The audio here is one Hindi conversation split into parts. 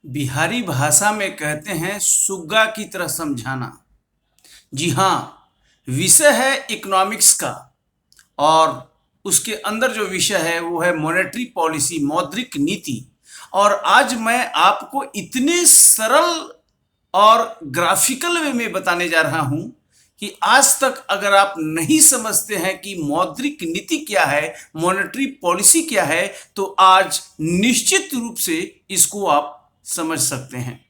बिहारी भाषा में कहते हैं सुग्गा की तरह समझाना। जी हाँ, विषय है इकोनॉमिक्स का और उसके अंदर जो विषय है वो है मॉनेटरी पॉलिसी, मौद्रिक नीति। और आज मैं आपको इतने सरल और ग्राफिकल वे में बताने जा रहा हूं कि आज तक अगर आप नहीं समझते हैं कि मौद्रिक नीति क्या है, मॉनेटरी पॉलिसी क्या है, तो आज निश्चित रूप से इसको आप समझ सकते हैं।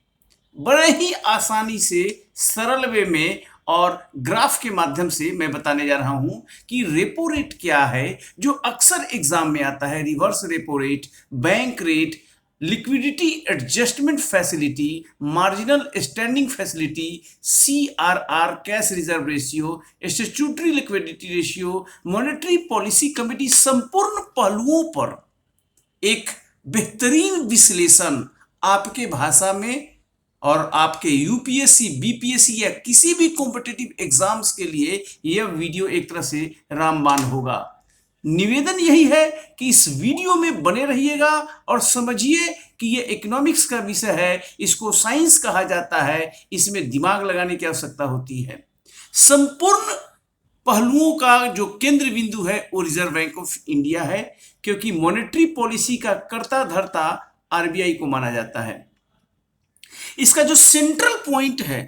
बड़े ही आसानी से सरल वे में और ग्राफ के माध्यम से मैं बताने जा रहा हूं कि रेपो रेट क्या है, जो अक्सर एग्जाम में आता है। Reverse repo rate, bank rate, liquidity adjustment facility, marginal standing facility, CRR cash reserve ratio, statutory liquidity ratio, monetary policy committee संपूर्ण पहलुओं पर एक बेहतरीन विश्लेषण आपके भाषा में और आपके यूपीएससी, बीपीएससी या किसी भी कॉम्पिटिटिव एग्जाम्स के लिए यह वीडियो एक तरह से रामबाण होगा। निवेदन यही है कि इस वीडियो में बने रहिएगा और समझिए कि यह इकोनॉमिक्स का विषय है, इसको साइंस कहा जाता है, इसमें दिमाग लगाने की आवश्यकता होती है। संपूर्ण पहलुओं का जो केंद्र बिंदु है वो रिजर्व बैंक ऑफ इंडिया है, क्योंकि मॉनेटरी पॉलिसी का कर्ता धर्ता आरबीआई को माना जाता है। इसका जो सेंट्रल पॉइंट है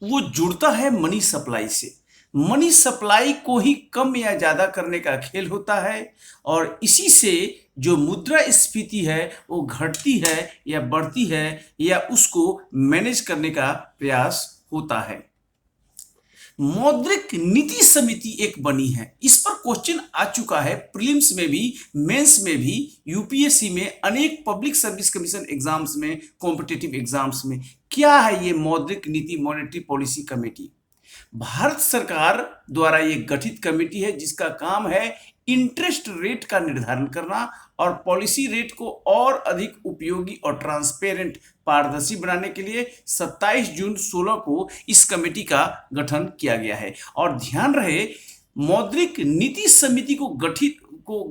वो जुड़ता है मनी सप्लाई से। मनी सप्लाई को ही कम या ज्यादा करने का खेल होता है और इसी से जो मुद्रास्फीति है वो घटती है या बढ़ती है या उसको मैनेज करने का प्रयास होता है। मौद्रिक नीति समिति एक बनी है, इस पर क्वेश्चन आ चुका है प्रीलिम्स में भी, मेंस में भी, यूपीएससी में, अनेक पब्लिक सर्विस कमीशन एग्जाम्स में, कॉम्पिटिटिव एग्जाम्स में। क्या है ये मौद्रिक नीति मॉनेटरी पॉलिसी कमेटी? भारत सरकार द्वारा ये गठित कमेटी है जिसका काम है इंटरेस्ट रेट का निर्धारण करना और पॉलिसी रेट को और अधिक उपयोगी और ट्रांसपेरेंट, पारदर्शी बनाने के लिए 27 जून 16 को इस कमेटी का गठन किया गया है। और ध्यान रहे, मौद्रिक नीति समिति को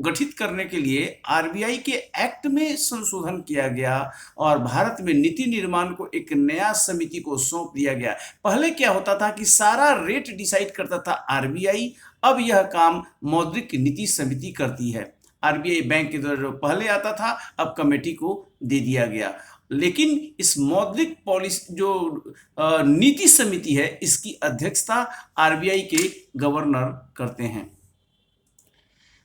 गठित करने के लिए आरबीआई के एक्ट में संशोधन किया गया और भारत में नीति निर्माण को एक नया समिति को सौंप दिया गया। पहले क्या होता था कि सारा रेट डिसाइड करता था आरबीआई, अब यह काम मौद्रिक नीति समिति करती है। आरबीआई बैंक के द्वारा जो पहले आता था अब कमेटी को दे दिया गया। लेकिन इस मौद्रिक पॉलिसी जो नीति समिति है इसकी अध्यक्षता आरबीआई के गवर्नर करते हैं।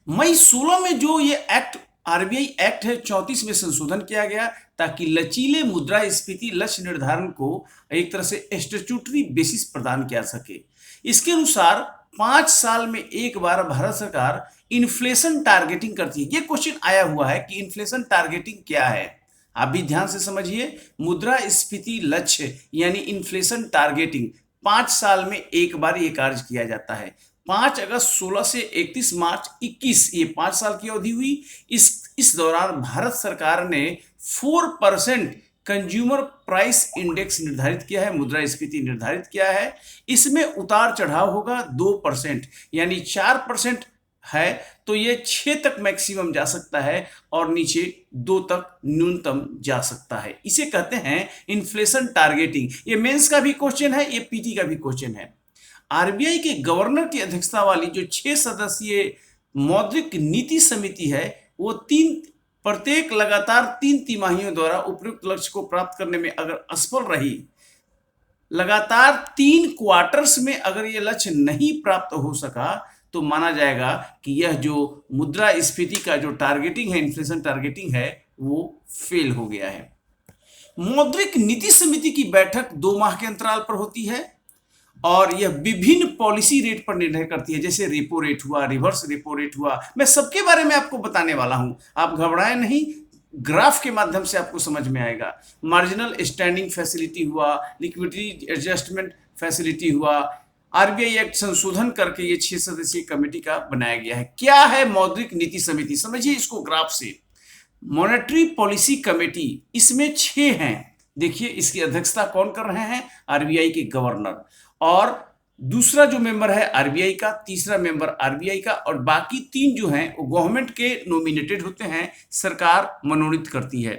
मई 16 में जो ये एक्ट, आरबीआई एक्ट है 34 में संशोधन किया गया ताकि लचीले मुद्रास्फीति लक्ष्य निर्धारण को एक तरह से स्टैट्यूटरी बेसिस प्रदान किया सके। इसके अनुसार 5 साल में एक बार भारत सरकार इन्फ्लेशन टारगेटिंग करती है। ये क्वेश्चन आया हुआ है कि इन्फ्लेशन टारगेटिंग क्या है, आप भी ध्यान से समझिए। मुद्रास्फीति लक्ष्य यानी इन्फ्लेशन टारगेटिंग 5 साल में एक बार ये कार्य किया जाता है। 5 अगस्त 16 से 31 मार्च 21 ये 5 साल की अवधि हुई। इस दौरान भारत सरकार ने 4% कंज्यूमर प्राइस इंडेक्स निर्धारित किया है, मुद्रास्फीति निर्धारित किया है। इसमें उतार चढ़ाव होगा 2%, यानी 4% है तो ये 6 तक मैक्सिमम जा सकता है और नीचे 2 तक न्यूनतम जा सकता है। इसे कहते हैं इन्फ्लेशन टारगेटिंग। ये मेंस का भी क्वेश्चन है, ये पीटी का भी क्वेश्चन है। आरबीआई के गवर्नर की अध्यक्षता वाली जो 6 सदस्यीय मौद्रिक नीति समिति है वो प्रत्येक लगातार 3 तिमाहियों द्वारा उपयुक्त लक्ष्य को प्राप्त करने में अगर असफल रही, लगातार 3 क्वार्टर्स में अगर ये लक्ष्य नहीं प्राप्त हो सका तो माना जाएगा कि यह जो मुद्रास्फीति का जो टारगेटिंग है, इन्फ्लेशन टारगेटिंग है, वो फेल हो गया है। मौद्रिक नीति समिति की बैठक 2 माह के अंतराल पर होती है और यह विभिन्न पॉलिसी रेट पर निर्णय करती है, जैसे रेपो रेट हुआ, रिवर्स रेपो रेट हुआ। मैं सबके बारे में आपको बताने वाला हूं, आप घबराएं नहीं, ग्राफ के माध्यम से आपको समझ में आएगा। मार्जिनल स्टैंडिंग फैसिलिटी हुआ, लिक्विडिटी एडजस्टमेंट फैसिलिटी हुआ, आरबीआई एक्ट संशोधन करके ये 6 सदस्यीय कमेटी का बनाया गया है। क्या है मौद्रिक नीति समिति, समझिए इसको ग्राफ से। मॉनेटरी पॉलिसी कमेटी, इसमें 6 हैं। देखिए इसकी अध्यक्षता कौन कर रहे हैं, आरबीआई के गवर्नर, और दूसरा जो मेंबर है आरबीआई का, तीसरा मेंबर आरबीआई का, और बाकी 3 जो हैं वो गवर्नमेंट के नॉमिनेटेड होते हैं, सरकार मनोनीत करती है।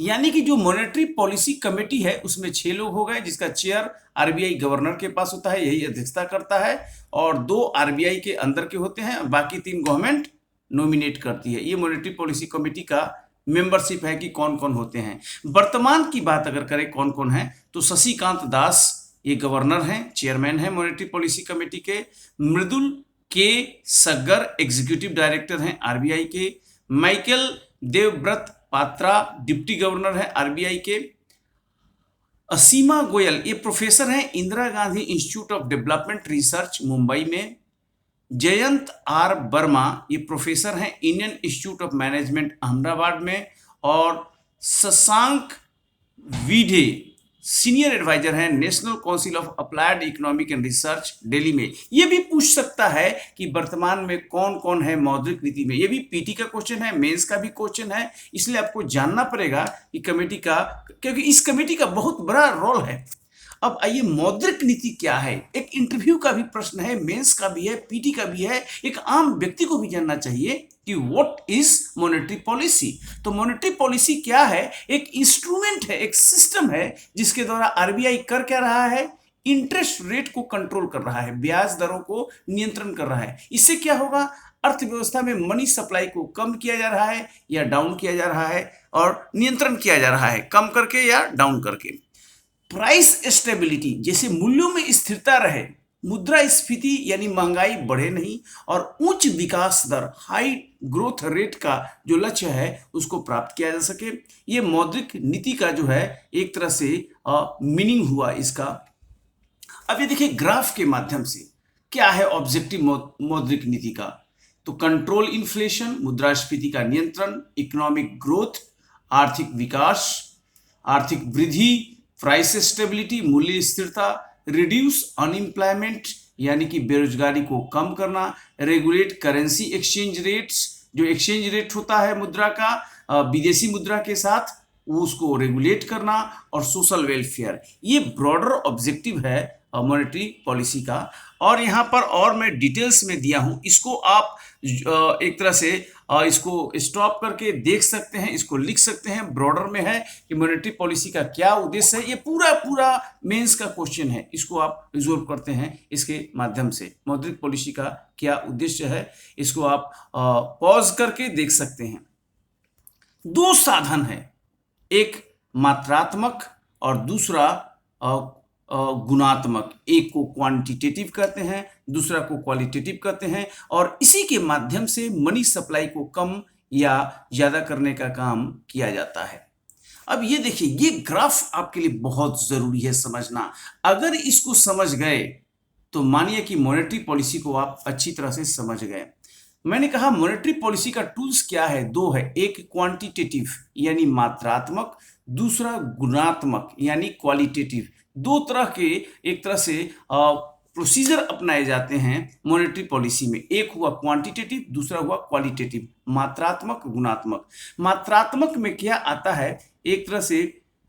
यानी कि जो मॉनेटरी पॉलिसी कमेटी है उसमें 6 लोग हो गए, जिसका चेयर आरबीआई गवर्नर के पास होता है, यही अध्यक्षता करता है, और 2 आरबीआई के अंदर के होते हैं, बाकी 3 गवर्नमेंट नॉमिनेट करती है। ये मॉनेटरी पॉलिसी कमेटी का मेंबरशिप है कि कौन कौन होते हैं। वर्तमान की बात अगर करें कौन कौन है, तो शशिकांत दास ये गवर्नर हैं, चेयरमैन है मॉनेटरी पॉलिसी कमेटी के। मृदुल के सग्गर एग्जीक्यूटिव डायरेक्टर हैं आरबीआई के। Michael Devvrat Patra deputy governor है आरबीआई के। असीमा गोयल ये प्रोफेसर हैं Indira Gandhi institute of development research Mumbai में। जयंत आर वर्मा ये प्रोफेसर हैं Indian institute of management Ahmedabad में। और शशांक विधे सीनियर एडवाइजर हैं national council of applied economic and research Delhi में। ये भी पूछ सकता है कि वर्तमान में कौन कौन है मौद्रिक नीति में, ये भी पीटी का क्वेश्चन है, मेंस का भी क्वेश्चन है, इसलिए आपको जानना पड़ेगा कि कमेटी का, क्योंकि इस कमेटी का बहुत बड़ा रोल है। अब आइए मौद्रिक नीति क्या है, एक इंटरव्यू का भी प्रश्न है, मेंस का भी है, पीटी का भी है, एक आम व्यक्ति को भी जानना चाहिए कि व्हाट इज मॉनेटरी पॉलिसी। तो मॉनेटरी पॉलिसी क्या है, एक इंस्ट्रूमेंट है, एक सिस्टम है जिसके द्वारा आरबीआई कर क्या रहा है, इंटरेस्ट रेट को कंट्रोल कर रहा है, ब्याज दरों को नियंत्रण कर रहा है। इससे क्या होगा, अर्थव्यवस्था में मनी सप्लाई को कम किया जा रहा है या डाउन किया जा रहा है, और नियंत्रण किया जा रहा है कम करके या डाउन करके। प्राइस स्टेबिलिटी, जैसे मूल्यों में स्थिरता रहे, मुद्रास्फीति यानी महंगाई बढ़े नहीं, और उच्च विकास दर हाई ग्रोथ रेट का जो लक्ष्य है उसको प्राप्त किया जा सके। ये मौद्रिक नीति का जो है एक तरह से मीनिंग हुआ इसका। अब ये देखिए ग्राफ के माध्यम से क्या है ऑब्जेक्टिव मौद्रिक नीति का, तो कंट्रोल इन्फ्लेशन, मुद्रास्फीति का नियंत्रण, इकोनॉमिक ग्रोथ, आर्थिक विकास, आर्थिक वृद्धि, प्राइस स्टेबिलिटी मूल्य स्थिरता, रिड्यूस अनएम्प्लॉयमेंट यानी कि बेरोजगारी को कम करना, रेगुलेट करेंसी एक्सचेंज रेट्स, जो एक्सचेंज रेट होता है मुद्रा का विदेशी मुद्रा के साथ उसको रेगुलेट करना, और सोशल वेलफेयर। ये ब्रॉडर ऑब्जेक्टिव है मॉनेटरी पॉलिसी का। और यहाँ पर और मैं डिटेल्स में दिया हूँ, इसको आप एक तरह से इसको स्टॉप करके देख सकते हैं, इसको लिख सकते हैं, ब्रॉडर में है कि मॉनेटरी पॉलिसी का क्या उद्देश्य है। ये पूरा मेंस का क्वेश्चन है, इसको आप रिजॉल्व करते हैं इसके माध्यम से, मौद्रिक पॉलिसी का क्या उद्देश्य है, इसको आप पॉज करके देख सकते हैं। 2 साधन है, एक मात्रात्मक और दूसरा गुणात्मक। एक को क्वांटिटेटिव कहते हैं, दूसरा को क्वालिटेटिव कहते हैं, और इसी के माध्यम से मनी सप्लाई को कम या ज्यादा करने का काम किया जाता है। अब ये देखिए, ये ग्राफ आपके लिए बहुत जरूरी है समझना। अगर इसको समझ गए तो मानिए कि मॉनेटरी पॉलिसी को आप अच्छी तरह से समझ गए। मैंने कहा मॉनेटरी पॉलिसी का टूल्स क्या है, 2 है, एक क्वांटिटेटिव यानी मात्रात्मक, दूसरा गुणात्मक यानी क्वालिटेटिव। 2 तरह के एक तरह से प्रोसीजर अपनाए जाते हैं मॉनेटरी पॉलिसी में, एक हुआ क्वांटिटेटिव, दूसरा हुआ क्वालिटेटिव, मात्रात्मक गुणात्मक। मात्रात्मक में क्या आता है, एक तरह से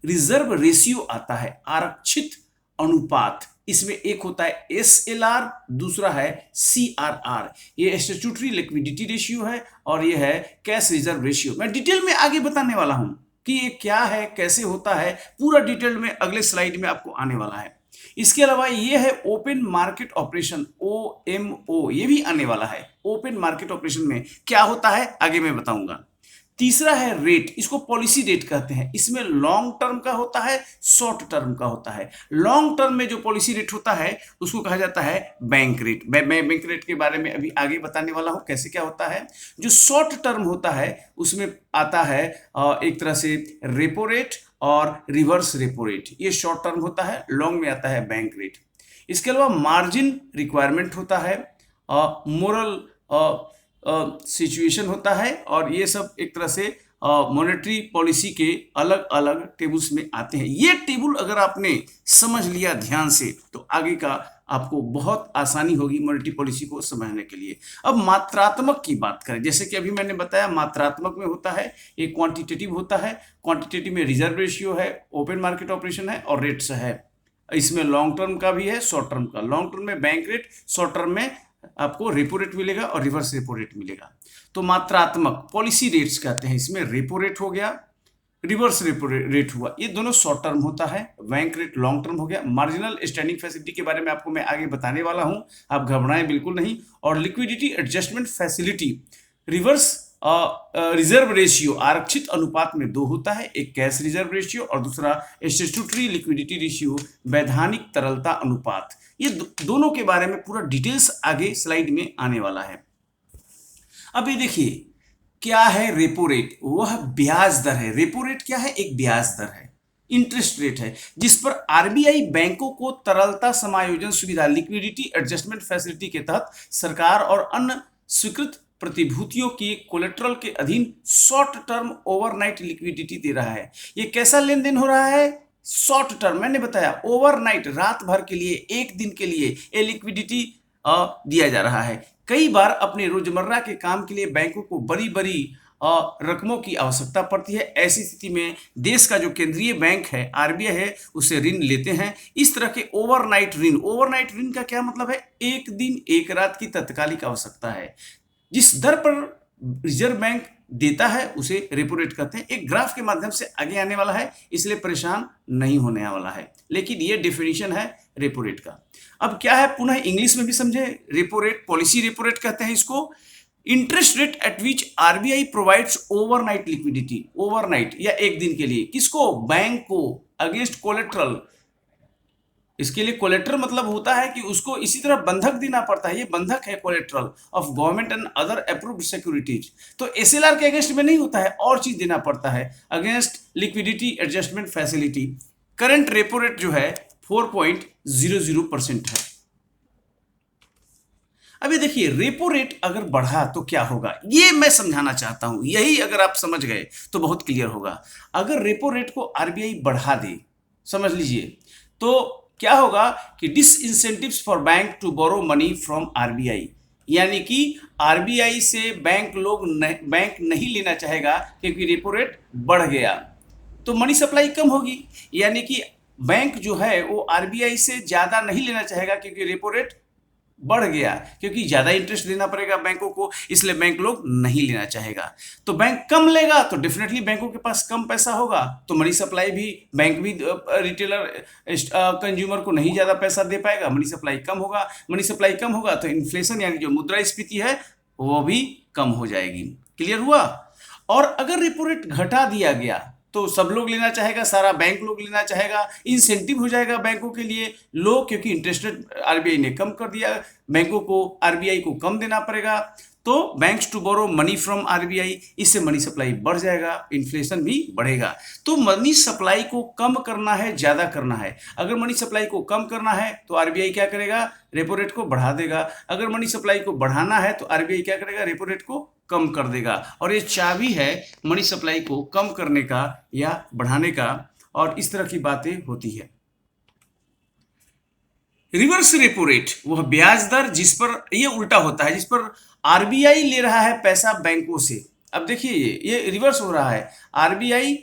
रिजर्व रेशियो आता है, आरक्षित अनुपात। इसमें एक होता है SLR, दूसरा है CRR। ये स्टैट्यूटरी लिक्विडिटी रेशियो है और ये है कैश रिजर्व रेशियो। मैं डिटेल में आगे बताने वाला हूं कि ये क्या है, कैसे होता है, पूरा डिटेल में अगले स्लाइड में आपको आने वाला है। इसके अलावा ये है ओपन मार्केट ऑपरेशन, OMO, ये भी आने वाला है। ओपन मार्केट ऑपरेशन में क्या होता है आगे मैं बताऊंगा। तीसरा है रेट, इसको पॉलिसी रेट कहते हैं। इसमें लॉन्ग टर्म का होता है, शॉर्ट टर्म का होता है। लॉन्ग टर्म में जो पॉलिसी रेट होता है उसको कहा जाता है बैंक रेट। मैं बैंक रेट के बारे में अभी आगे बताने वाला हूं कैसे क्या होता है। जो शॉर्ट टर्म होता है उसमें आता है एक तरह से रेपो रेट और रिवर्स रेपो रेट, ये शॉर्ट टर्म होता है। लॉन्ग में आता है बैंक रेट। इसके अलावा मार्जिन रिक्वायरमेंट होता है, मोरल सिचुएशन होता है, और ये सब एक तरह से मॉनेटरी पॉलिसी के अलग अलग टेबल्स में आते हैं। ये टेबल अगर आपने समझ लिया ध्यान से तो आगे का आपको बहुत आसानी होगी मॉनेटरी पॉलिसी को समझने के लिए। अब मात्रात्मक की बात करें, जैसे कि अभी मैंने बताया मात्रात्मक में होता है, एक क्वांटिटेटिव होता है। क्वांटिटेटिव में रिजर्व रेशियो है, ओपन मार्केट ऑपरेशन है और रेट्स है। इसमें लॉन्ग टर्म का भी है, शॉर्ट टर्म का। लॉन्ग टर्म में बैंक रेट, शॉर्ट टर्म में आपको रेपो रेट मिलेगा और रिवर्स रेपो रेट मिलेगा। तो मात्रात्मक पॉलिसी रेट्स कहते हैं, इसमें रेपो रेट हो गया, रिवर्स रेपो रेट हुआ, ये दोनों शॉर्ट टर्म होता है, बैंक रेट लॉन्ग टर्म हो गया। मार्जिनल स्टैंडिंग फैसिलिटी के बारे में आपको मैं आगे बताने वाला हूं, आप घबराएं बिल्कुल नहीं। और liquidity adjustment facility, reverse reserve ratio आरक्षित अनुपात में दो होता है, एक कैश रिजर्व रेशियो और दूसरा स्टैट्यूटरी लिक्विडिटी रेशियो वैधानिक तरलता अनुपात। ये दोनों के बारे में पूरा डिटेल्स आगे स्लाइड में आने वाला है। अब ये देखिए क्या है रेपो रेट, वह ब्याज दर है। रेपो रेट क्या है? एक ब्याज दर है, इंटरेस्ट रेट है, जिस पर आरबीआई बैंकों को तरलता समायोजन सुविधा लिक्विडिटी एडजस्टमेंट फैसिलिटी के तहत सरकार और अन्य स्वीकृत प्रतिभूतियों की कोलेट्रल के अधीन शॉर्ट टर्म ओवरनाइट लिक्विडिटी दे रहा है। ये कैसा लेन देन हो रहा है? शॉर्ट टर्म, मैंने बताया ओवरनाइट, रात भर के लिए, एक दिन के लिए ये लिक्विडिटी दिया जा रहा है। कई बार अपने रोजमर्रा के काम के लिए बैंकों को बड़ी बड़ी रकमों की आवश्यकता पड़ती है। ऐसी स्थिति में देश का जो केंद्रीय बैंक है आरबीआई है, उससे ऋण लेते हैं। इस तरह के ओवरनाइट ऋण का क्या मतलब है? एक दिन एक रात की तत्कालिक आवश्यकता है। जिस दर पर रिजर्व बैंक देता है उसे रेपो रेट कहते हैं। एक ग्राफ के माध्यम से आगे आने वाला है, इसलिए परेशान नहीं होने वाला है, लेकिन ये डेफिनेशन है रेपो रेट का। अब क्या है, पुनः इंग्लिश में भी समझे। Repo rate, policy repo rate कहते हैं इसको। Interest rate at which RBI provides overnight liquidity, overnight या एक दिन के लिए, किसको? बैंक को, अगेंस्ट कोलेट्रल। इसके लिए कोलेट्रल मतलब होता है कि उसको इसी तरह बंधक देना पड़ता है। ये बंधक है collateral of government and other approved securities. तो एसएलआर के अगेंस्ट में नहीं होता है, और चीज देना पड़ता है, against liquidity adjustment facility. Current repo rate जो है 4.00% है। अभी देखिए रेपो रेट अगर बढ़ा तो क्या होगा, ये मैं समझाना चाहता हूं। यही अगर आप समझ गए तो बहुत क्लियर होगा। अगर रेपो रेट को आरबीआई बढ़ा दे, समझ लीजिए, तो क्या होगा कि disincentives for bank to borrow money from RBI, यानी कि आरबीआई से बैंक नहीं लेना चाहेगा क्योंकि रेपो रेट बढ़ गया, तो मनी सप्लाई कम होगी। यानी कि बैंक जो है वो आरबीआई से ज्यादा नहीं लेना चाहेगा क्योंकि रेपो रेट बढ़ गया, क्योंकि ज्यादा इंटरेस्ट देना पड़ेगा बैंकों को, इसलिए बैंक लोग नहीं लेना चाहेगा। तो बैंक कम लेगा तो डेफिनेटली बैंकों के पास कम पैसा होगा, तो मनी सप्लाई भी, बैंक भी रिटेलर कंज्यूमर को नहीं ज्यादा पैसा दे पाएगा, मनी सप्लाई कम होगा। मनी सप्लाई कम होगा तो इन्फ्लेशन यानी जो मुद्रास्फीति है वो भी कम हो जाएगी। क्लियर हुआ? और अगर रेपो रेट घटा दिया गया तो सब लोग लेना चाहेगा, सारा बैंक लोग लेना चाहेगा, इंसेंटिव हो जाएगा बैंकों के लिए लो, क्योंकि इंटरेस्ट रेट आरबीआई ने कम कर दिया, बैंकों को आरबीआई को कम देना पड़ेगा। तो banks to borrow money from RBI, इससे मनी सप्लाई बढ़ जाएगा, इन्फ्लेशन भी बढ़ेगा। तो मनी सप्लाई को कम करना है, ज्यादा करना है। अगर मनी सप्लाई को कम करना है तो आरबीआई क्या करेगा? रेपो रेट को बढ़ा देगा। अगर मनी सप्लाई को बढ़ाना है तो आरबीआई क्या करेगा? रेपो रेट को कम कर देगा। और ये चाबी है मनी सप्लाई को कम करने का या बढ़ाने का, और इस तरह की बातें होती है। रिवर्स रेपो रेट वह ब्याज दर जिस पर, ये उल्टा होता है, जिस पर आरबीआई ले रहा है पैसा बैंकों से। अब देखिए ये रिवर्स हो रहा है। आरबीआई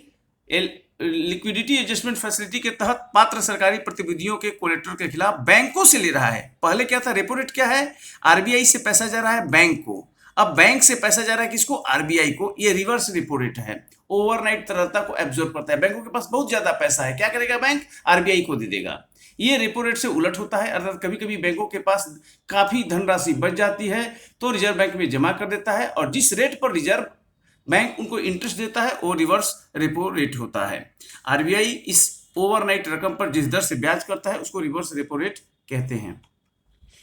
लिक्विडिटी एडजस्टमेंट फैसिलिटी के तहत पात्र सरकारी प्रतिभूतियों के कोलेट्रल के खिलाफ बैंकों से ले रहा है। पहले क्या था? रेपो रेट क्या है? आरबीआई से पैसा जा रहा है बैंक को, अब बैंक से पैसा जा रहा है किसको? आरबीआई को। ये रिवर्स रेपो रेट है, ओवरनाइट तरलता को एब्जॉर्ब करता है। बैंकों के पास बहुत ज्यादा पैसा है, क्या करेगा बैंक? आरबीआई को दे देगा। ये रेपो रेट से उलट होता है, अर्थात कभी कभी बैंकों के पास काफी धनराशि बच जाती है तो रिजर्व बैंक में जमा कर देता है, और जिस रेट पर रिजर्व बैंक उनको इंटरेस्ट देता है वो रिवर्स रेपो रेट होता है। आरबीआई इस ओवरनाइट रकम पर जिस दर से ब्याज करता है उसको रिवर्स रेपो रेट कहते हैं।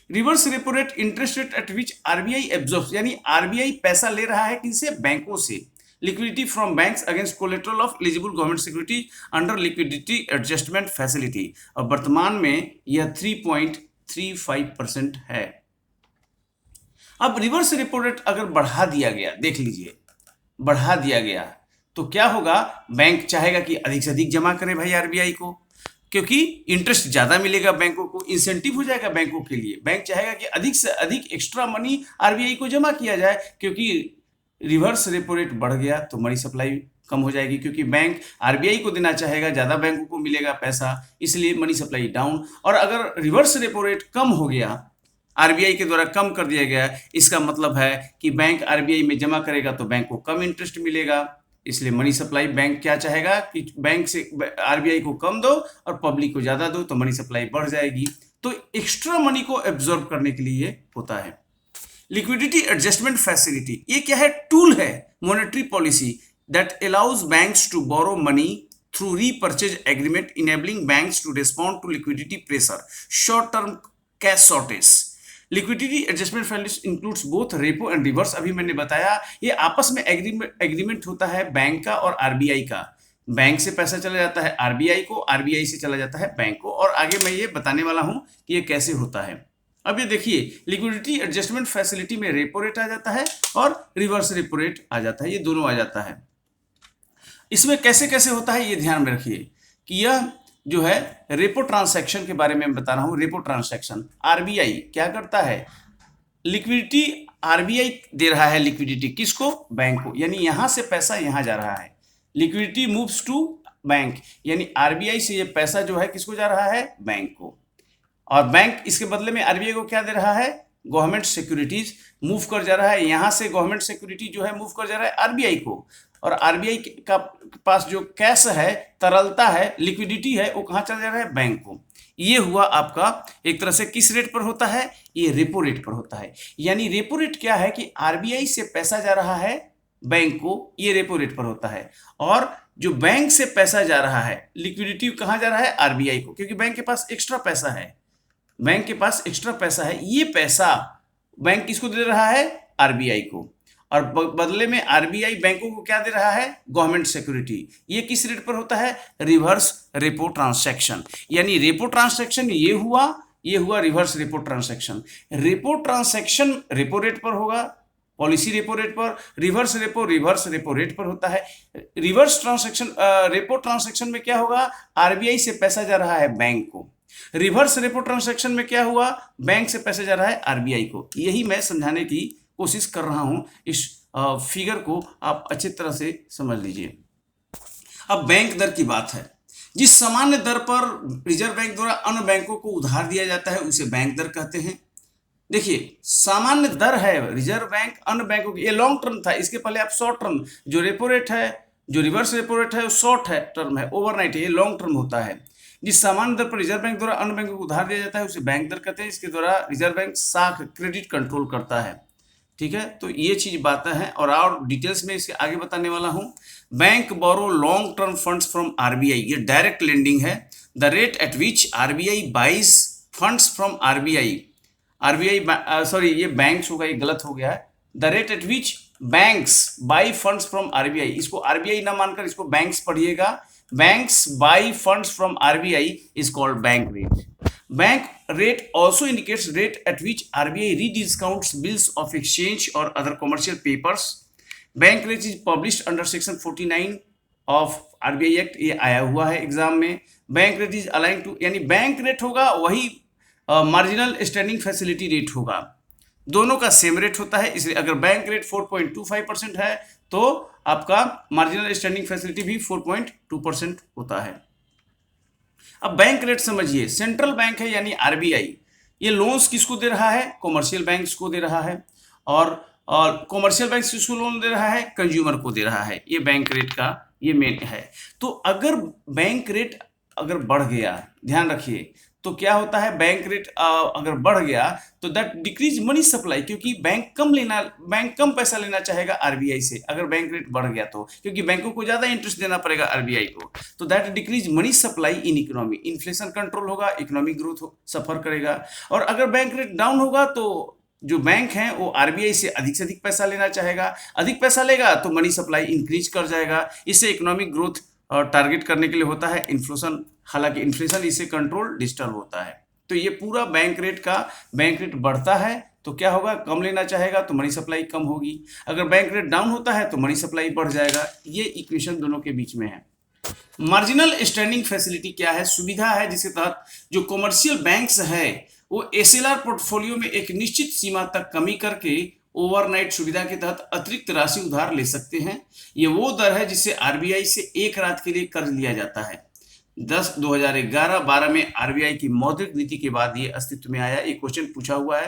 Reverse repo rate interest rate at which RBI absorbs, यानी आरबीआई पैसा ले रहा है किनसे? बैंकों से। Liquidity from banks against collateral of eligible government security under liquidity adjustment facility, और वर्तमान में यह 3.35% है। अब रिवर्स रेपो रेट अगर बढ़ा दिया गया, देख लीजिए बढ़ा दिया गया तो क्या होगा? बैंक चाहेगा कि अधिक से अधिक जमा करे भाई आरबीआई को, क्योंकि इंटरेस्ट ज्यादा मिलेगा बैंकों को, इंसेंटिव हो जाएगा बैंकों के लिए। बैंक चाहेगा कि अधिक से अधिक एक्स्ट्रा मनी आरबीआई को जमा किया जाए, क्योंकि रिवर्स रेपो रेट बढ़ गया तो मनी सप्लाई कम हो जाएगी, क्योंकि बैंक आरबीआई को देना चाहेगा, ज्यादा बैंकों को मिलेगा पैसा, इसलिए मनी सप्लाई डाउन। और अगर रिवर्स रेपो रेट कम हो गया, आरबीआई के द्वारा कम कर दिया गया, इसका मतलब है कि बैंक आरबीआई में जमा करेगा तो बैंक को कम इंटरेस्ट मिलेगा, इसलिए मनी सप्लाई बैंक क्या चाहेगा कि बैंक से आरबीआई को कम दो और पब्लिक को ज्यादा दो, तो मनी सप्लाई बढ़ जाएगी। तो एक्स्ट्रा मनी को एब्जॉर्ब करने के लिए होता है। लिक्विडिटी एडजस्टमेंट फैसिलिटी, ये क्या है? टूल है monetary policy that allows banks to borrow money through repurchase agreement, enabling banks to respond to liquidity pressure, short term cash shortage. Liquidity adjustment facility includes both repo and reverse. अभी मैंने बताया ये आपस में एग्रीमेंट होता है बैंक का और आरबीआई का। बैंक से पैसा चला जाता है आरबीआई को, आरबीआई से चला जाता है बैंक को, और आगे मैं ये बताने वाला हूं कि ये कैसे होता है। अब ये देखिए, लिक्विडिटी एडजस्टमेंट फैसिलिटी में रेपो रेट आ जाता है और रिवर्स रेपो रेट आ जाता है, ये दोनों आ जाता है। इसमें कैसे कैसे होता है ये ध्यान में रखिए कि यह जो है रेपो ट्रांसैक्शन के बारे में मैं बता रहा हूं। रेपो ट्रांसैक्शन आरबीआई क्या करता है? लिक्विडिटी आरबीआई दे रहा है लिक्विडिटी किसको? बैंक को, यानी यहां से पैसा यहां जा रहा है। लिक्विडिटी मूव्स टू बैंक, यानी आरबीआई से ये पैसा जो है किसको जा रहा है? बैंक को। और बैंक इसके बदले में आरबीआई को क्या दे रहा है? गवर्नमेंट सिक्योरिटीज मूव कर जा रहा है। यहां से गवर्नमेंट सिक्योरिटी जो है मूव कर जा रहा है आरबीआई को, और आरबीआई का पास जो कैश है, तरलता है, लिक्विडिटी है, वो कहां चला जा रहा है? बैंक को। ये हुआ आपका एक तरह से किस रेट पर होता है? ये रेपो रेट पर होता है। यानी रेपो रेट क्या है कि आरबीआई से पैसा जा रहा है बैंक को, ये रेपो रेट पर होता है। और जो बैंक से पैसा जा रहा है, लिक्विडिटी कहां जा रहा है? आरबीआई को, क्योंकि बैंक के पास एक्स्ट्रा पैसा है। बैंक के पास एक्स्ट्रा पैसा है, ये पैसा बैंक किसको दे रहा है? आरबीआई को। और बदले में आरबीआई बैंकों को क्या दे रहा है? Government security. ये किस रेट पर होता है? Reverse repo transaction. यानी रेपो ट्रांसैक्शन ये हुआ reverse repo transaction. Repo transaction repo rate पर होगा, पॉलिसी रेपो रेट पर। रिवर्स रेपो रेट पर होता है। रिवर्स ट्रांसैक्शन रेपो ट्रांसैक्शन में क्या होगा? आरबीआई से पैसा जा रहा है बैंक को। रिवर्स रेपो ट्रांसैक्शन में क्या हुआ? बैंक से पैसा जा रहा है आरबीआई को। यही मैं समझाने की कोशिश कर रहा हूं। इस फिगर को आप अच्छी तरह से समझ लीजिए। अब बैंक दर की बात है। जिस सामान्य दर पर रिजर्व बैंक द्वारा अन्य बैंकों को उधार दिया जाता है उसे बैंक दर कहते हैं। देखिए, सामान्य दर है रिजर्व बैंक अन्य बैंकों की, ये लॉन्ग टर्म था। इसके पहले आप शॉर्ट टर्म, जो रेपो रेट है, जो रिवर्स रेपो रेट है वो शॉर्ट है टर्म है, ओवरनाइट है, ये लॉन्ग टर्म होता है। जिस सामान्य दर पर रिजर्व बैंक द्वारा अन्य बैंकों को उधार दिया जाता है उसे बैंक दर कहते हैं। इसके द्वारा रिजर्व बैंक साख क्रेडिट कंट्रोल करता है। ठीक है, तो ये चीज बातें हैं, और डिटेल्स में इसके आगे बताने वाला हूं। Bank borrow long term funds from RBI, ये डायरेक्ट लेंडिंग है। The rate at which RBI buys funds from sorry ये बैंक्स होगा, ये गलत हो गया है। The rate at which banks buy funds from RBI, इसको आरबीआई ना मानकर इसको बैंक्स पढ़िएगा। Banks buy funds from RBI is called bank rate. Bank rate also indicates rate at which RBI rediscounts bills of exchange or other commercial papers. Bank rate is published under section 49 of RBI Act, ये आया हुआ है एग्जाम में। Bank rate is align to, यानी बैंक रेट होगा वही मार्जिनल स्टैंडिंग फैसिलिटी रेट होगा, दोनों का सेम रेट होता है। इसलिए अगर बैंक रेट 4.25% है तो आपका मार्जिनल स्टैंडिंग फैसिलिटी भी 4.2% होता है। अब बैंक रेट समझिए, सेंट्रल बैंक है यानी आरबीआई, ये लोन्स किसको दे रहा है? कॉमर्शियल बैंक्स को दे रहा है। और कॉमर्शियल बैंक किसको लोन दे रहा है? कंज्यूमर को दे रहा है। ये बैंक रेट का ये मेन है। तो अगर बैंक रेट अगर बढ़ गया, ध्यान रखिए, तो क्या होता है? बैंक रेट अगर बढ़ गया तो दैट डिक्रीज मनी सप्लाई, क्योंकि बैंक कम पैसा लेना चाहेगा आरबीआई से अगर बैंक रेट बढ़ गया तो, क्योंकि बैंकों को ज्यादा इंटरेस्ट देना पड़ेगा आरबीआई को। तो that decrease money supply in economy, inflation control होगा, इकोनॉमिक ग्रोथ सफर करेगा। और अगर बैंक रेट डाउन होगा तो जो बैंक है वो आरबीआई से अधिक पैसा लेना चाहेगा, अधिक पैसा लेगा तो मनी सप्लाई इंक्रीज कर जाएगा। इससे इकोनॉमिक ग्रोथ टारगेट करने के लिए होता है इन्फ्लेशन, हालांकि इन्फ्लेशन इससे कंट्रोल डिस्टर्ब होता है। तो ये पूरा बैंक रेट बढ़ता है तो क्या होगा? कम लेना चाहेगा तो मनी सप्लाई कम होगी। अगर बैंक रेट डाउन होता है तो मनी सप्लाई बढ़ जाएगा। ये इक्वेशन दोनों के बीच में है। मार्जिनल स्टैंडिंग फैसिलिटी क्या है? सुविधा है जिसके तहत जो कॉमर्शियल बैंक्स है वो एसएलआर पोर्टफोलियो में एक निश्चित सीमा तक कमी करके ओवरनाइट सुविधा के तहत अतिरिक्त राशि उधार ले सकते हैं। ये वो दर है जिससे आरबीआई से एक रात के लिए कर्ज लिया जाता है। 2011-12 में आरबीआई की मौद्रिक नीति के बाद ये अस्तित्व में आया। एक क्वेश्चन पूछा हुआ है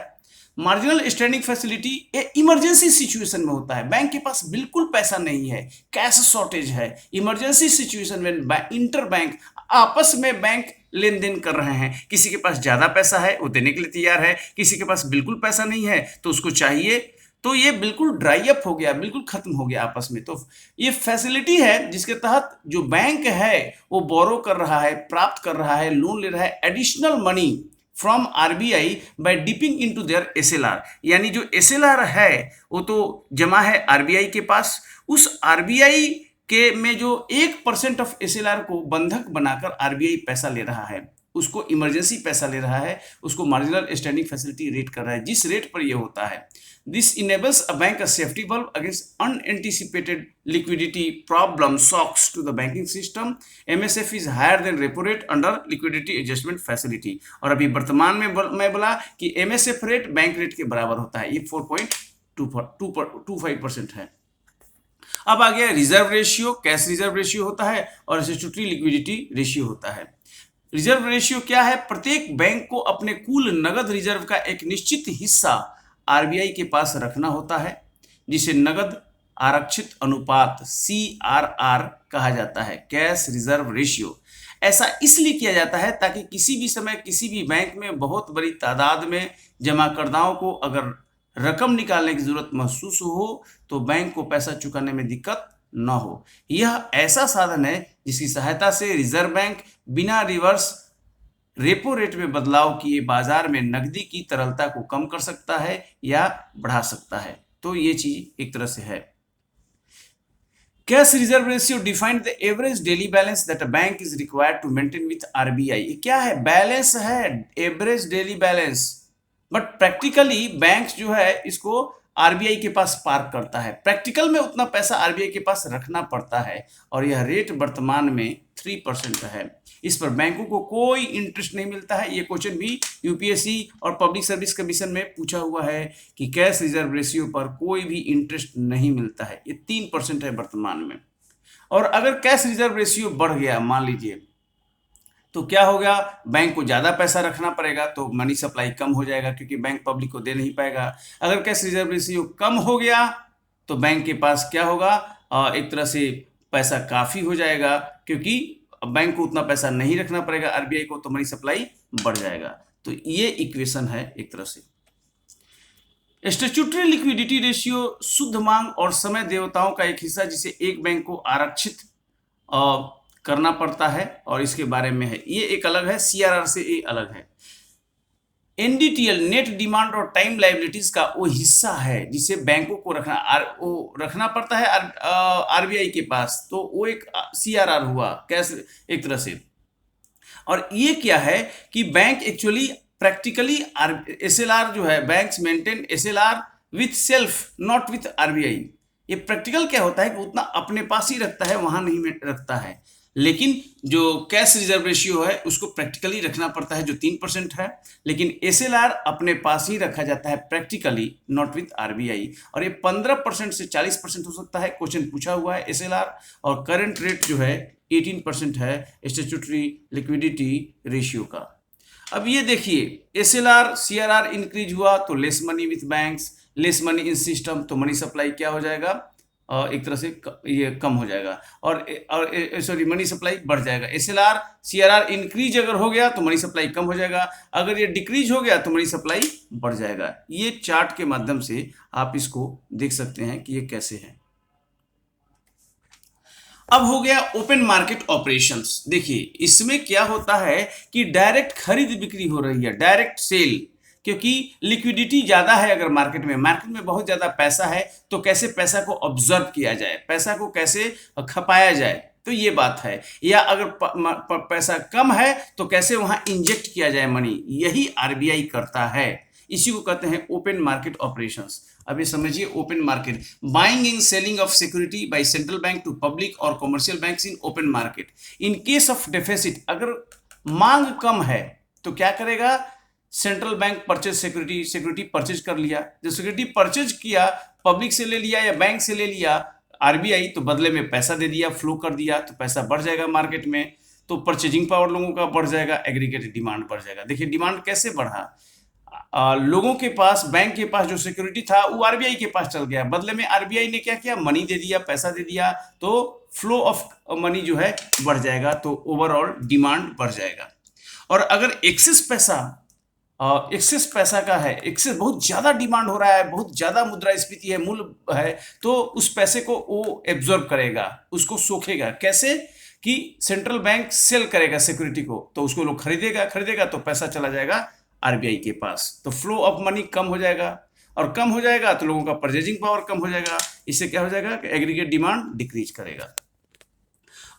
मार्जिनल स्टैंडिंग फैसिलिटी ये इमरजेंसी सिचुएशन में होता है, बैंक के पास बिल्कुल पैसा नहीं है, कैश शॉर्टेज है, इमरजेंसी सिचुएशन में इंटर बैंक आपस में बैंक लेन देन कर रहे हैं, किसी के पास ज्यादा पैसा है वो देने के लिए तैयार है, किसी के पास बिल्कुल पैसा नहीं है तो उसको चाहिए, तो ये बिल्कुल ड्राई अप हो गया, बिल्कुल खत्म हो गया आपस में। तो ये फैसिलिटी है जिसके तहत जो बैंक है वो बोरो कर रहा है, प्राप्त कर रहा है, लोन ले रहा है additional money from RBI by dipping into their SLR, यानी जो एसएलआर है वो तो जमा है आरबीआई के पास, उस आरबीआई के में जो 1% ऑफ एसएलआर को बंधक बनाकर आरबीआई पैसा ले रहा है, उसको इमरजेंसी पैसा ले रहा है, उसको मार्जिनल स्टैंडिंग फैसिलिटी रेट कर रहा है, जिस रेट पर यह होता है। This enables a bank a safety बल्ब against unanticipated liquidity problem shocks to the banking system. MSF is higher than repo rate under liquidity adjustment facility. और अभी वर्तमान में मैं बोला कि एमएसएफ रेट बैंक रेट के बराबर होता है, ये 4.25% है। अब आ गया reserve ratio, cash reserve ratio होता है और स्टैट्यूटरी लिक्विडिटी रेशियो होता है। रिजर्व रेशियो क्या है? प्रत्येक बैंक को अपने कुल नगद रिजर्व का एक निश्चित हिस्सा आरबीआई के पास रखना होता है, जिसे नगद आरक्षित अनुपात CRR कहा जाता है, कैश रिजर्व रेशियो। ऐसा इसलिए किया जाता है ताकि किसी भी समय किसी भी बैंक में बहुत बड़ी तादाद में जमाकर्ताओं को अगर रकम निकालने की जरूरत महसूस हो तो बैंक को पैसा चुकाने में दिक्कत न हो। यह ऐसा साधन है जिसकी सहायता से रिजर्व बैंक बिना रिवर्स रेपो रेट में बदलाव किए बाजार में नकदी की तरलता को कम कर सकता है या बढ़ा सकता है। तो ये चीज एक तरह से है। Cash reserve ratio defined the average daily balance that a bank is required to maintain with RBI. ये क्या है? बैलेंस है, average daily balance. But practically bank जो है इसको आरबीआई के पास पार्क करता है, प्रैक्टिकल में उतना पैसा आरबीआई के पास रखना पड़ता है और यह रेट वर्तमान में 3% है। इस पर बैंकों को कोई इंटरेस्ट नहीं मिलता है। ये क्वेश्चन भी यूपीएससी और पब्लिक सर्विस कमीशन में पूछा हुआ है कि कैश रिजर्व रेशियो पर कोई भी इंटरेस्ट नहीं मिलता है। ये 3% है वर्तमान में। और अगर कैश रिजर्व रेशियो बढ़ गया मान लीजिए तो क्या हो गया? बैंक को ज्यादा पैसा रखना पड़ेगा तो मनी सप्लाई कम हो जाएगा क्योंकि बैंक पब्लिक को दे नहीं पाएगा। अगर कैश रिजर्व रेशियो कम हो गया तो बैंक के पास क्या होगा? एक तरह से पैसा काफी हो जाएगा क्योंकि बैंक को उतना पैसा नहीं रखना पड़ेगा आरबीआई को, तो मनी सप्लाई बढ़ जाएगा। तो ये इक्वेशन है एक तरह से। स्टैट्यूटरी लिक्विडिटी रेशियो शुद्ध मांग और समय देवताओं का एक हिस्सा जिसे एक बैंक को आरक्षित करना पड़ता है और इसके बारे में है। ये एक अलग है, सीआरआर से ये अलग है। एनडीटीएल नेट डिमांड और टाइम लायबिलिटीज का वो हिस्सा है जिसे बैंकों को रखना पड़ता है आरबीआई के पास, तो वो एक सीआरआर हुआ कैसे एक तरह से। और ये क्या है कि बैंक एक्चुअली प्रैक्टिकली एसएलआर जो है, banks maintain SLR with self not with RBI. ये प्रैक्टिकल क्या होता है कि उतना अपने पास ही रखता है, वहां नहीं रखता है। लेकिन जो कैश रिजर्व रेशियो है उसको प्रैक्टिकली रखना पड़ता है जो 3% है, लेकिन एसएलआर अपने पास ही रखा जाता है प्रैक्टिकली नॉट विथ आरबीआई। और ये 15% से 40% हो सकता है, क्वेश्चन पूछा हुआ है एसएलआर। और करंट रेट जो है 18% है स्टैट्यूटरी लिक्विडिटी रेशियो का। अब ये देखिए एसएलआर सीआरआर इंक्रीज हुआ तो less money with banks, less money in system, तो मनी सप्लाई क्या हो जाएगा? एक तरह से ये कम हो जाएगा और सॉरी मनी सप्लाई बढ़ जाएगा। एसएलआर सीआरआर इंक्रीज अगर हो गया तो मनी सप्लाई कम हो जाएगा, अगर ये डिक्रीज हो गया तो मनी सप्लाई बढ़ जाएगा। ये चार्ट के माध्यम से आप इसको देख सकते हैं कि ये कैसे है। अब हो गया ओपन मार्केट ऑपरेशंस। देखिए इसमें क्या होता है कि डायरेक्ट खरीद बिक्री हो रही है, डायरेक्ट सेल, क्योंकि लिक्विडिटी ज्यादा है। अगर मार्केट में बहुत ज्यादा पैसा है तो कैसे पैसा को ऑब्जर्व किया जाए, पैसा को कैसे खपाया जाए, तो ये बात है। या अगर पैसा कम है तो कैसे वहां इंजेक्ट किया जाए मनी, यही आरबीआई करता है। इसी को कहते हैं ओपन मार्केट ऑपरेशंस। अभी समझिए open market, buying and selling of security by central bank to public और commercial banks in open market. In case of deficit, अगर मांग कम है तो क्या करेगा? Central bank purchase security purchase कर लिया। जो सिक्योरिटी परचेज किया, पब्लिक से ले लिया या बैंक से ले लिया आरबीआई, तो बदले में पैसा दे दिया, फ्लो कर दिया, तो पैसा बढ़ जाएगा मार्केट में, तो परचेजिंग पावर लोगों का बढ़ जाएगा, एग्रीगेटेड डिमांड बढ़ जाएगा। देखिए डिमांड कैसे बढ़ा? लोगों के पास, बैंक के पास जो सिक्योरिटी था वो आरबीआई के पास चल गया। बदले में आरबीआई ने क्या किया, मनी दे दिया, पैसा दे दिया, तो फ्लो ऑफ मनी जो है बढ़ जाएगा, तो ओवरऑल डिमांड बढ़ जाएगा। और अगर एक्सेस पैसा का है, एक्सेस बहुत ज्यादा डिमांड हो रहा है, बहुत ज्यादा मुद्रास्फीति है, मूल्य है, तो उस पैसे को वो एब्जॉर्ब करेगा, उसको सोखेगा। कैसे कि सेंट्रल बैंक सेल करेगा सिक्योरिटी को, तो उसको लोग खरीदेगा तो पैसा चला जाएगा आरबीआई के पास, तो फ्लो ऑफ मनी कम हो जाएगा, और कम हो जाएगा तो लोगों का परचेजिंग पावर कम हो जाएगा। इससे क्या हो जाएगा कि एग्रीगेट डिमांड डिक्रीज करेगा।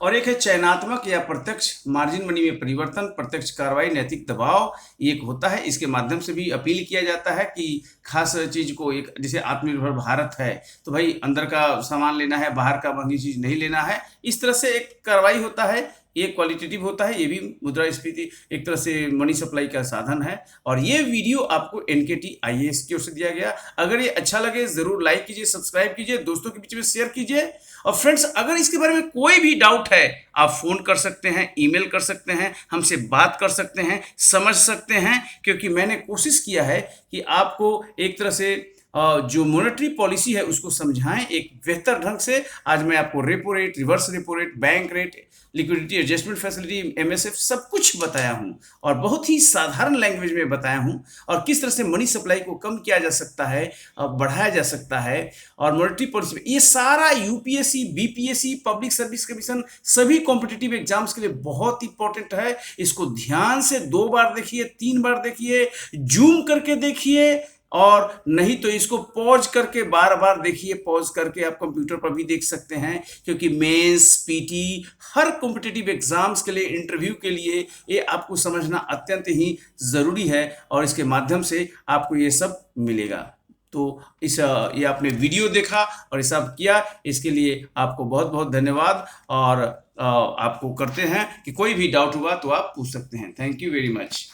और एक है चयनात्मक या प्रत्यक्ष मार्जिन मनी में परिवर्तन, प्रत्यक्ष कार्रवाई, नैतिक दबाव, एक होता है। इसके माध्यम से भी अपील किया जाता है कि खास चीज को, एक जैसे आत्मनिर्भर भारत है तो भाई अंदर का सामान लेना है, बाहर का महंगी चीज नहीं लेना है, इस तरह से एक कार्रवाई होता है। ये क्वालिटेटिव होता है, ये भी मुद्रास्फीति एक तरह से मनी सप्लाई का साधन है। और ये वीडियो आपको एनकेटी आईएएस की ओर से दिया गया। अगर ये अच्छा लगे जरूर लाइक कीजिए, सब्सक्राइब कीजिए, दोस्तों के बीच में शेयर कीजिए। और फ्रेंड्स, अगर इसके बारे में कोई भी डाउट है, आप फोन कर सकते हैं, ईमेल कर सकते हैं, हमसे बात कर सकते हैं, समझ सकते हैं, क्योंकि मैंने कोशिश किया है कि आपको एक तरह से जो मॉनेटरी पॉलिसी है उसको समझाएं एक बेहतर ढंग से। आज मैं आपको repo rate, reverse repo rate, bank rate, liquidity adjustment facility, MSF सब कुछ बताया हूं, और बहुत ही साधारण लैंग्वेज में बताया हूं, और किस तरह से मनी सप्लाई को कम किया जा सकता है, बढ़ाया जा सकता है। और मॉनेटरी पॉलिसी में ये सारा UPSC, BPSC, public service commission, सभी कॉम्पिटिटिव एग्जाम्स के लिए बहुत इंपॉर्टेंट है। इसको ध्यान से 2 बार देखिए, 3 बार देखिए, जूम करके देखिए, और नहीं तो इसको पॉज करके बार बार देखिए। पॉज करके आप कंप्यूटर पर भी देख सकते हैं, क्योंकि मेंस, पीटी, हर कॉम्पिटिटिव एग्जाम्स के लिए, इंटरव्यू के लिए ये आपको समझना अत्यंत ही जरूरी है, और इसके माध्यम से आपको ये सब मिलेगा। तो ये आपने वीडियो देखा और ये सब किया, इसके लिए आपको बहुत बहुत धन्यवाद। और आपको करते हैं कि कोई भी डाउट हुआ तो आप पूछ सकते हैं। Thank you very much.